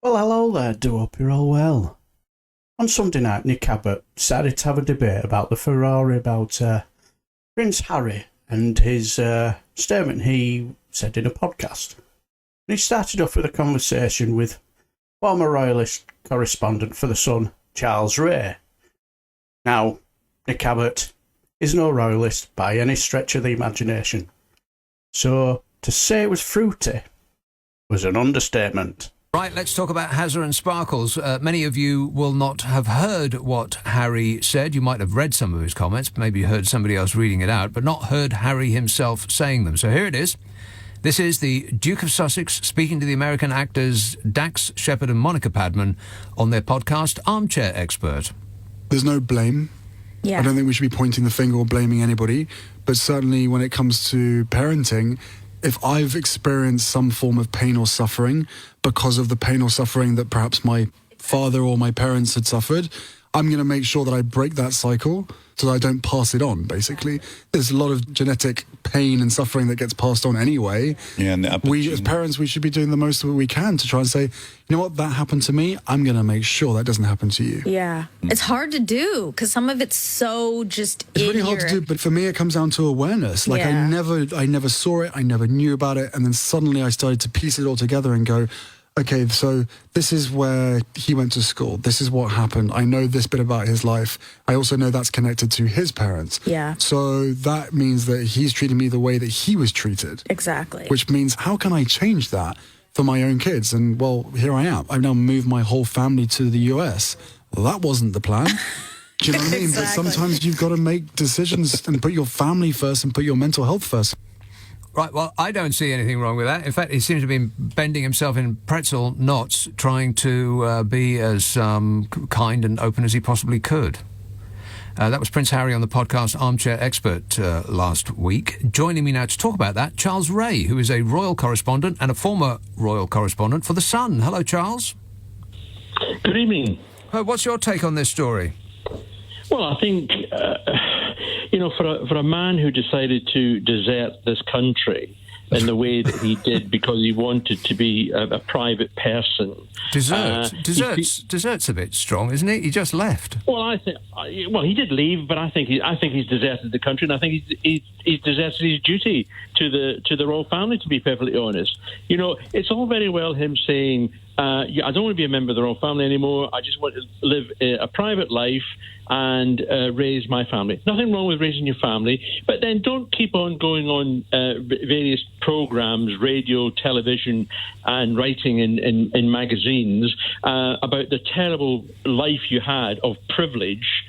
Well, hello there, do hope you're all well. On Sunday night, Nick Abbot decided to have a debate about the Ferrari about Prince Harry and his statement he said in a podcast. And he started off with a conversation with former Royalist correspondent for The Sun, Charles Ray. Now, Nick Abbot is no Royalist by any stretch of the imagination. So, to say it was fruity was an understatement. Right, let's talk about Hazza and Sparkles. Many of you will not have heard what Harry said. You might have read some of his comments, maybe you heard somebody else reading it out, but not heard Harry himself saying them. So here it is. This is the Duke of Sussex speaking to the American actors Dax Shepard and Monica Padman on their podcast Armchair Expert. There's no blame. Yeah. I don't think we should be pointing the finger or blaming anybody, but certainly when it comes to parenting, if I've experienced some form of pain or suffering because of the pain or suffering that perhaps my father or my parents had suffered, I'm going to make sure that I break that cycle so that I don't pass it on, basically. There's a lot of genetic pain and suffering that gets passed on anyway. Yeah, and we, as parents, we should be doing the most that we can to try and say, you know what, that happened to me, I'm going to make sure that doesn't happen to you. Yeah. It's hard to do because some of it's so just It's really hard to do, but for me, it comes down to awareness. Like, Yeah. I never saw it, I never knew about it, and then suddenly I started to piece it all together and go, okay, so this is where he went to school. This is what happened. I know this bit about his life. I also know that's connected to his parents. Yeah. So that means that he's treating me the way that he was treated. Exactly. Which means, how can I change that for my own kids? And, well, here I am. I've now moved my whole family to the US. Well, that wasn't the plan. Do you know what I mean? But Exactly. sometimes you've got to make decisions and put your family first and put your mental health first. Right, well, I don't see anything wrong with that. In fact, he seems to be bending himself in pretzel knots, trying to be as kind and open as he possibly could. That was Prince Harry on the podcast Armchair Expert last week. Joining me now to talk about that, Charles Ray, who is a royal correspondent and a former royal correspondent for The Sun. Hello, Charles. Good evening. What's your take on this story? Well, I think, for a man who decided to desert this country in the way that he did because he wanted to be a private person. Desert's a bit strong, isn't it? He just left. Well, he did leave, but I think he's deserted the country, and I think he's deserted his duty to the royal family. To be perfectly honest, it's all very well him saying, "I don't want to be a member of the royal family anymore. I just want to live a private life and raise my family." Nothing wrong with raising your family, but then don't keep on going on various programs, radio, television, and writing in magazines about the terrible life you had of privilege,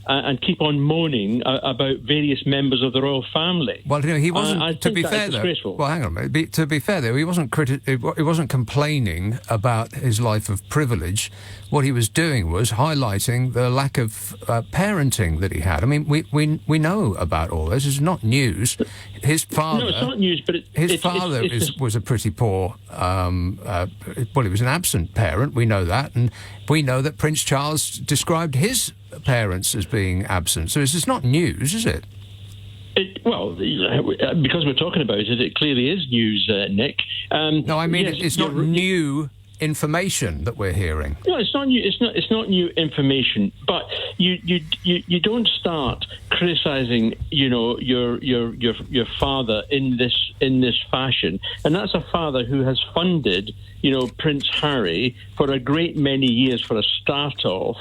and keep on moaning about various members of the royal family. Well, he wasn't. To be fair, though. Well, hang on a minute. To be fair, though, he wasn't complaining about his life of privilege. What he was doing was highlighting the lack of parenting that he had. I mean, we know about all this. It's not news. His father. No, it's not news, but his father was a pretty poor. Well, he was an absent parent. We know that, and we know that Prince Charles described his parents as being absent. So it's not news, is it? Because we're talking about it, it clearly is news, Nick. No, I mean, yes, it's not new information that we're hearing. No, it's not new. It's not new information. But you don't start criticising, your father in this fashion. And that's a father who has funded, Prince Harry for a great many years for a start off,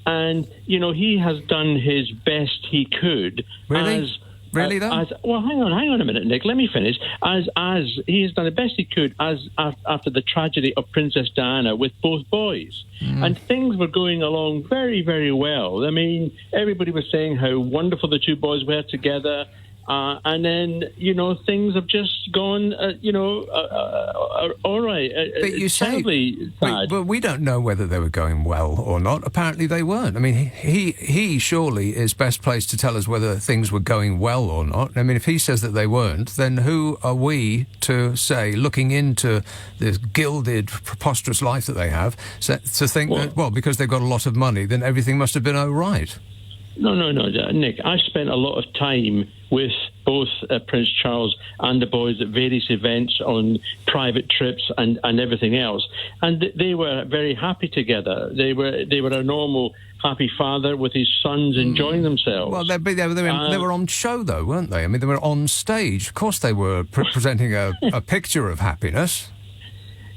and he has done his best he could. Really? Really, though? Hang on a minute, Nick. Let me finish. As he has done the best he could after the tragedy of Princess Diana with both boys. And things were going along very, very well. I mean, everybody was saying how wonderful the two boys were together. And then, things have just gone, all right. But you say, terribly sad. But we don't know whether they were going well or not. Apparently they weren't. I mean, he surely is best placed to tell us whether things were going well or not. I mean, if he says that they weren't, then who are we to say, looking into this gilded, preposterous life that they have, to think that, because they've got a lot of money, then everything must have been all right? No, Nick. I spent a lot of time with both Prince Charles and the boys at various events on private trips and everything else. And they were very happy together. They were a normal, happy father with his sons enjoying themselves. Well, they were on show, though, weren't they? I mean, they were on stage. Of course they were presenting a picture of happiness.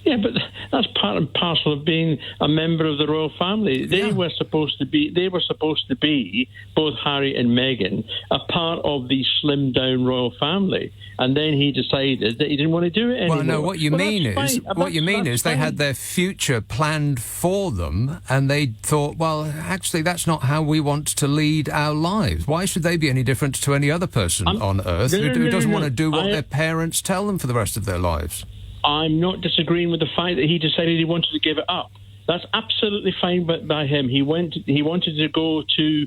Yeah, but that's part and parcel of being a member of the royal family. They were supposed to be, both Harry and Meghan, a part of the slimmed down royal family. And then he decided that he didn't want to do it anymore. Well, no, what you mean is they had their future planned for them, and they thought, well, actually, that's not how we want to lead our lives. Why should they be any different to any other person on earth who doesn't want to do what their parents tell them for the rest of their lives? I'm not disagreeing with the fact that he decided he wanted to give it up. That's absolutely fine by him. He wanted to go to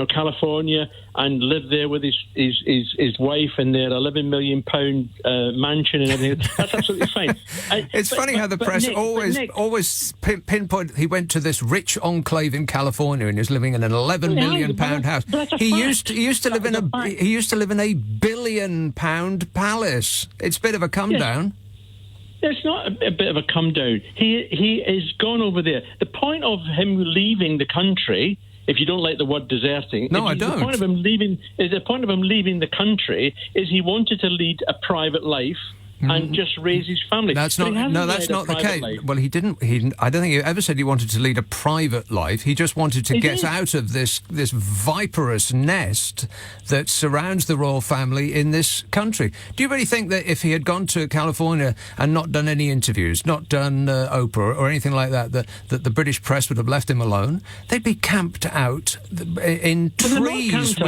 California and live there with his wife and their £11 million mansion and everything. That's absolutely fine. It's funny how the press always pinpoint. He went to this rich enclave in California and is living in an £11 million house. He used to live in a £1 billion palace. It's a bit of a come down. It's not a bit of a come down. He is gone over there. The point of him leaving the country, if you don't like the word deserting, I don't. The point of him leaving the country is he wanted to lead a private life and just raise his family. That's not the case. Life. Well, he didn't. I don't think he ever said he wanted to lead a private life. He just wanted to get out of this viperous nest that surrounds the royal family in this country. Do you really think that if he had gone to California and not done any interviews, not done Oprah or anything like that, that the British press would have left him alone? They'd be camped out in trees.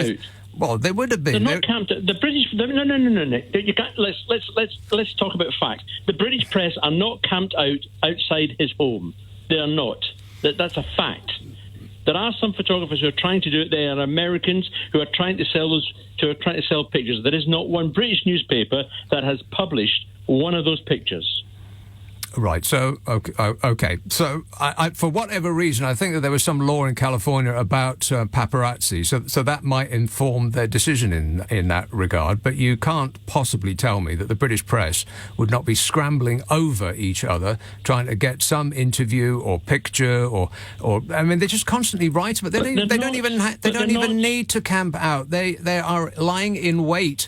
Well, they would have been. They're not camped. The British. No. You can't. Let's talk about facts. The British press are not camped outside his home. They are not. That's a fact. There are some photographers who are trying to do it. They are Americans who are trying to sell pictures. There is not one British newspaper that has published one of those pictures. Right. So, okay. So, I, for whatever reason, I think that there was some law in California about paparazzi. So that might inform their decision in that regard. But you can't possibly tell me that the British press would not be scrambling over each other, trying to get some interview or picture or I mean, they just constantly write. But they don't even need to camp out. They are lying in wait.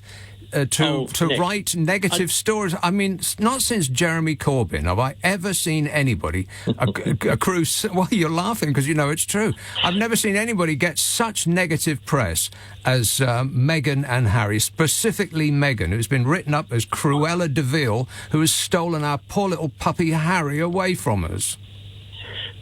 To Nick, write negative stories. I mean, not since Jeremy Corbyn have I ever seen anybody accrue. Well, you're laughing because you know it's true. I've never seen anybody get such negative press as Meghan and Harry, specifically Meghan, who's been written up as Cruella de Vil, who has stolen our poor little puppy Harry away from us.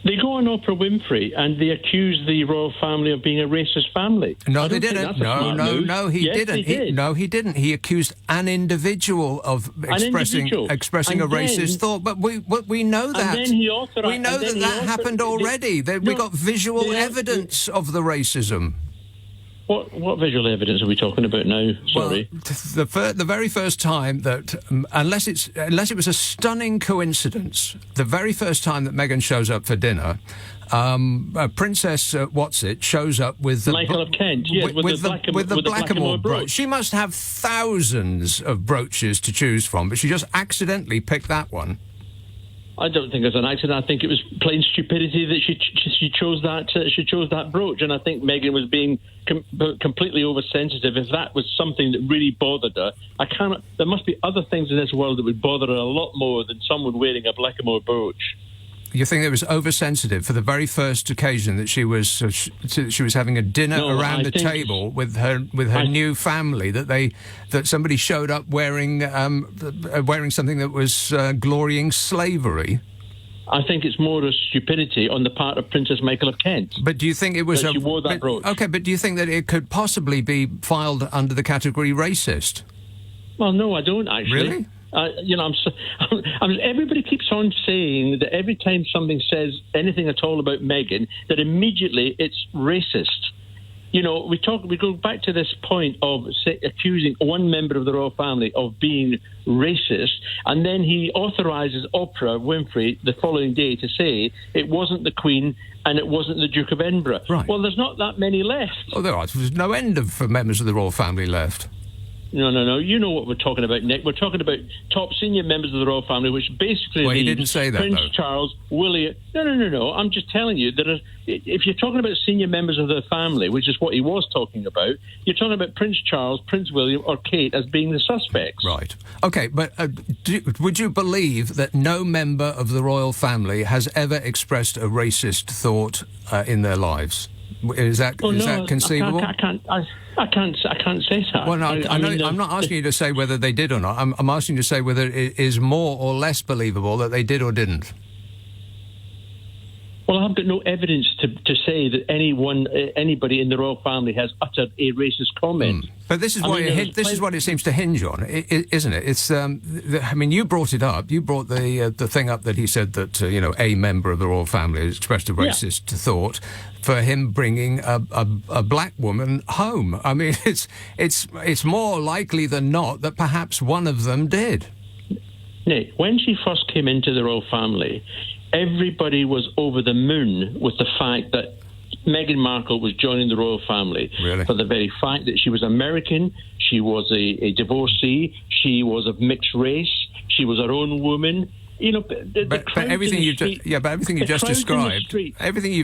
They go on Oprah Winfrey and they accuse the royal family of being a racist family. No, they didn't. No, he didn't. No, he didn't. He accused an individual of expressing a racist thought. But we know that. And then he authorized. We know that happened already. We got visual evidence of the racism. What visual evidence are we talking about now? Sorry. Well, the very first time that, unless it was a stunning coincidence, the very first time that Meghan shows up for dinner, Princess shows up with the Michael of Kent, yes, with the Blackamoor brooch. She must have thousands of brooches to choose from, but she just accidentally picked that one. I don't think it was an accident. I think it was plain stupidity that she chose that. She chose that brooch, and I think Meghan was being completely oversensitive. If that was something that really bothered her, there must be other things in this world that would bother her a lot more than someone wearing a Blackamoor brooch. You think it was oversensitive for the very first occasion that she was having a dinner around the table with her new family, that somebody showed up wearing something that was glorying slavery? I think it's more a stupidity on the part of Princess Michael of Kent. But do you think it was she wore that brooch? Okay, but do you think that it could possibly be filed under the category racist? Well, no, I don't actually. Really? Everybody keeps on saying that every time something says anything at all about Meghan, that immediately it's racist. You know, we go back to this point of accusing one member of the royal family of being racist, and then he authorises Oprah Winfrey the following day to say it wasn't the Queen and it wasn't the Duke of Edinburgh. Right. Well, there's not that many left. Oh, there's no end of members of the royal family left. No. You know what we're talking about, Nick. We're talking about top senior members of the royal family, which basically Well, he leaves didn't say that, Prince though. Charles, William... No. I'm just telling you that if you're talking about senior members of the family, which is what he was talking about, you're talking about Prince Charles, Prince William or Kate as being the suspects. Right. Okay, but would you believe that no member of the royal family has ever expressed a racist thought in their lives? Is that conceivable? I can't say that. Well, no, I'm not asking you to say whether they did or not. I'm asking you to say whether it is more or less believable that they did or didn't. Well, I've got no evidence to say that anybody in the royal family has uttered a racist comment. But this is what it seems to hinge on, isn't it? It's you brought it up. You brought the thing up that he said that a member of the royal family has expressed a racist thought for him bringing a black woman home. I mean, it's more likely than not that perhaps one of them did. Nick, when she first came into the royal family, everybody was over the moon with the fact that Meghan Markle was joining the royal family. Really? For the very fact that she was American, she was a divorcee, she was of mixed race, she was her own woman. But everything you've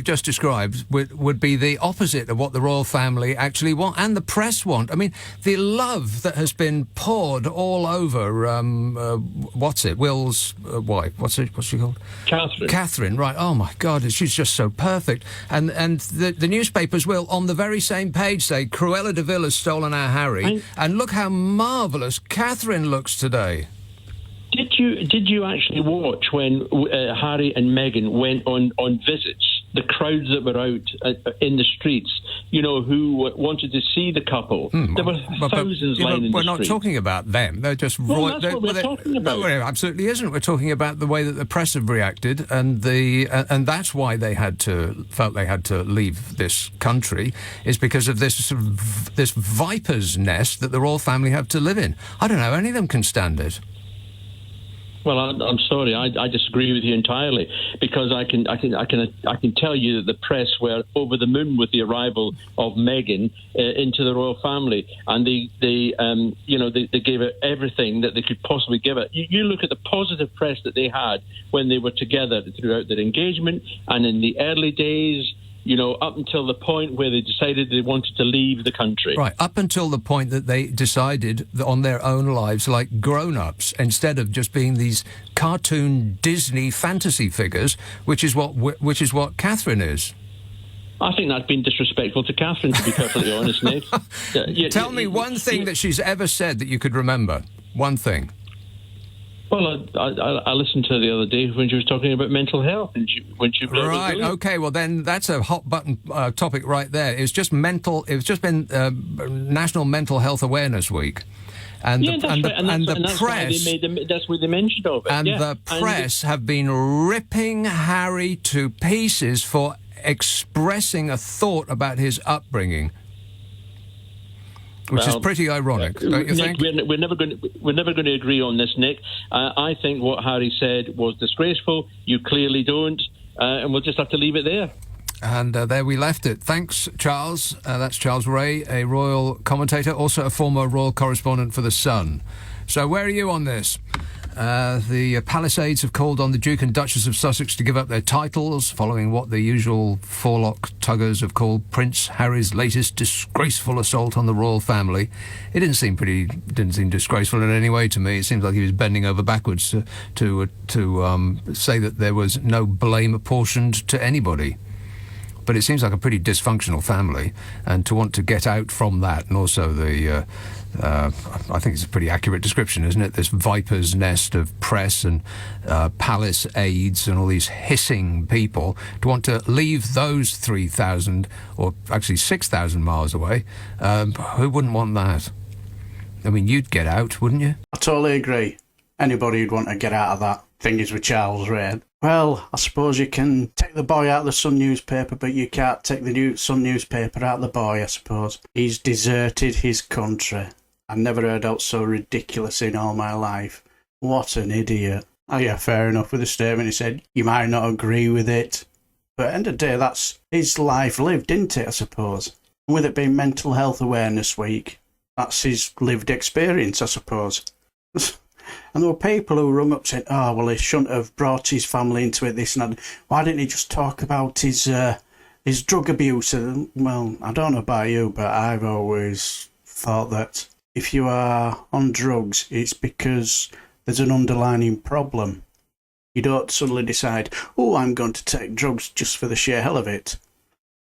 just described would be the opposite of what the royal family actually want and the press want. I mean, the love that has been poured all over Will's wife. What's she called? Catherine. Right. Oh my God, she's just so perfect. And the newspapers will on the very same page say Cruella de Vil has stolen our Harry, and look how marvellous Catherine looks today. Did you actually watch when Harry and Meghan went on visits? The crowds that were out in the streets, who wanted to see the couple. There were thousands lining the streets. We're not talking about them. They're just... That's what we're talking about. No, it absolutely isn't. We're talking about the way that the press have reacted, and that's why they felt they had to leave this country, is because of this viper's nest that the royal family have to live in. I don't know, any of them can stand it. Well, I'm sorry, I disagree with you entirely, because I can tell you that the press were over the moon with the arrival of Meghan into the royal family, and they gave it everything that they could possibly give it. You look at the positive press that they had when they were together throughout their engagement and in the early days. Up until the point where they decided they wanted to leave the country. Right, up until the point that they decided on their own lives like grown-ups, instead of just being these cartoon Disney fantasy figures, which is what Catherine is. I think that's been disrespectful to Catherine, to be perfectly honest, Nick. Tell me one thing that she's ever said that you could remember. One thing. Well, I listened to her the other day when she was talking about mental health, and right. Okay. Well, then that's a hot button topic right there. It's just been National Mental Health Awareness Week, and the press. That's why they mentioned of it. And the press have been ripping Harry to pieces for expressing a thought about his upbringing. Which is pretty ironic, don't you think? We're never going to agree on this, Nick. I think what Harry said was disgraceful. You clearly don't, and we'll just have to leave it there. And there we left it. Thanks, Charles. That's Charles Ray, a royal commentator, also a former royal correspondent for The Sun. So where are you on this? The Palisades have called on the Duke and Duchess of Sussex to give up their titles following what the usual forelock tuggers have called Prince Harry's latest disgraceful assault on the royal family. It didn't seem disgraceful in any way to me. It seems like he was bending over backwards to say that there was no blame apportioned to anybody. But it seems like a pretty dysfunctional family, and to want to get out from that, and also I think it's a pretty accurate description, isn't it? This viper's nest of press and palace aides and all these hissing people, to want to leave those 3,000, or actually 6,000 miles away. Who wouldn't want that? I mean, you'd get out, wouldn't you? I totally agree. Anybody would want to get out of that. Thing is with Charles Ray. Well, I suppose you can take the boy out of the Sun newspaper, but you can't take the Sun newspaper out of the boy, I suppose. He's deserted his country. I've never heard out so ridiculous in all my life. What an idiot. Oh yeah, fair enough with the statement. He said, you might not agree with it. But at the end of the day, that's his life lived, isn't it, I suppose? And with it being Mental Health Awareness Week, That's his lived experience, I suppose. And there were people who rung up saying, "Oh, well, he shouldn't have brought his family into it, this and that. Why didn't he just talk about his drug abuse?" And, well, I don't know about you, but I've always thought that if you are on drugs, it's because there's an underlying problem. You don't suddenly decide, "Oh, I'm going to take drugs just for the sheer hell of it,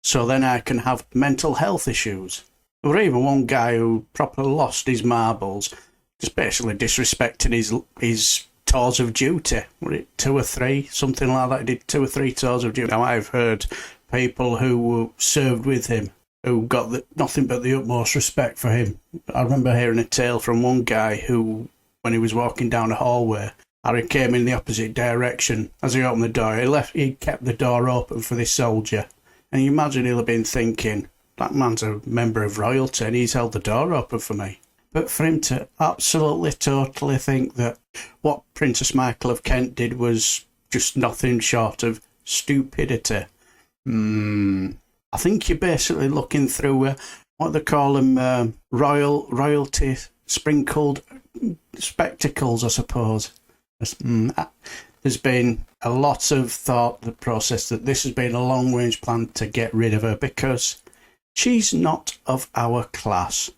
so then I can have mental health issues." There were even one guy who properly lost his marbles, just basically disrespecting his tours of duty. Were it 2 or 3, something like that? He did 2 or 3 tours of duty. Now, I've heard people who served with him who got nothing but the utmost respect for him. I remember hearing a tale from one guy who, when he was walking down a hallway, Harry came in the opposite direction. As he opened the door, he kept the door open for this soldier. And you imagine he'll have been thinking, that man's a member of royalty and he's held the door open for me. But for him to absolutely, totally think that what Princess Michael of Kent did was just nothing short of stupidity. I think you're basically looking through what they call them, royalty sprinkled spectacles, I suppose. There's been a lot of thought, the process, that this has been a long-range plan to get rid of her because she's not of our class.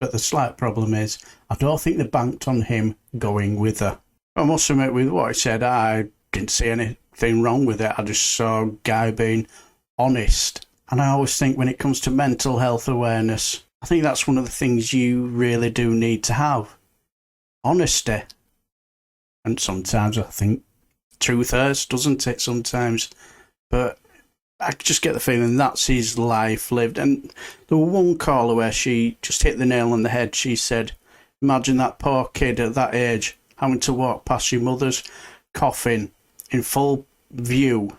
But the slight problem is, I don't think they banked on him going with her. I must admit, with what he said, I didn't see anything wrong with it. I just saw a guy being honest. And I always think when it comes to mental health awareness, I think that's one of the things you really do need to have. Honesty. And sometimes I think truth hurts, doesn't it, sometimes? But I just get the feeling that's his life lived. And there was one caller where she just hit the nail on the head. She said, imagine that poor kid at that age having to walk past your mother's coffin in full view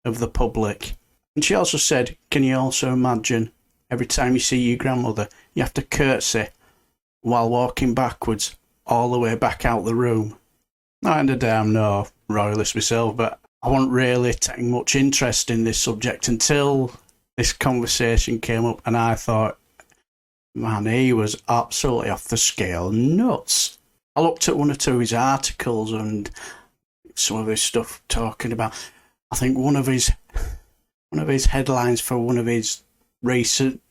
of the public. And she also said, can you also imagine every time you see your grandmother, you have to curtsy while walking backwards all the way back out the room? I end a damn no royalist myself, but I wasn't really taking much interest in this subject until this conversation came up, and I thought, man, he was absolutely off the scale nuts. I looked at one or two of his articles and some of his stuff talking about, I think one of his headlines for one of his recent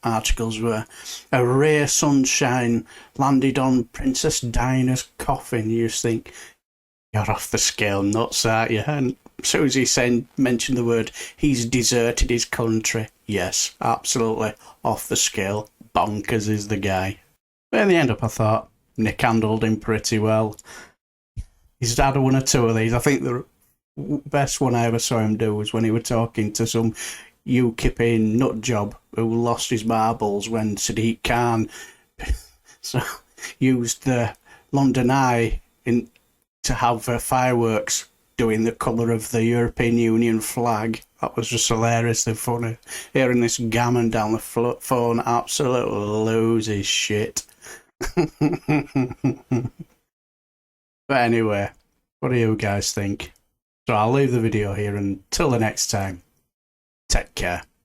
articles were, a rare sunshine landed on Princess Diana's coffin. You just think, you're off the scale nuts, aren't you? And as soon as he mentioned the word, he's deserted his country. Yes, absolutely off the scale. Bonkers is the guy. But in the end up, I thought Nick handled him pretty well. He's had one or two of these. I think the best one I ever saw him do was when he was talking to some UKIP nut job who lost his marbles when Sadiq Khan used the London Eye to have fireworks doing the colour of the European Union flag. That was just hilariously funny. Hearing this gammon down the phone absolutely lose his shit. But anyway, what do you guys think? So I'll leave the video here, and until the next time, take care.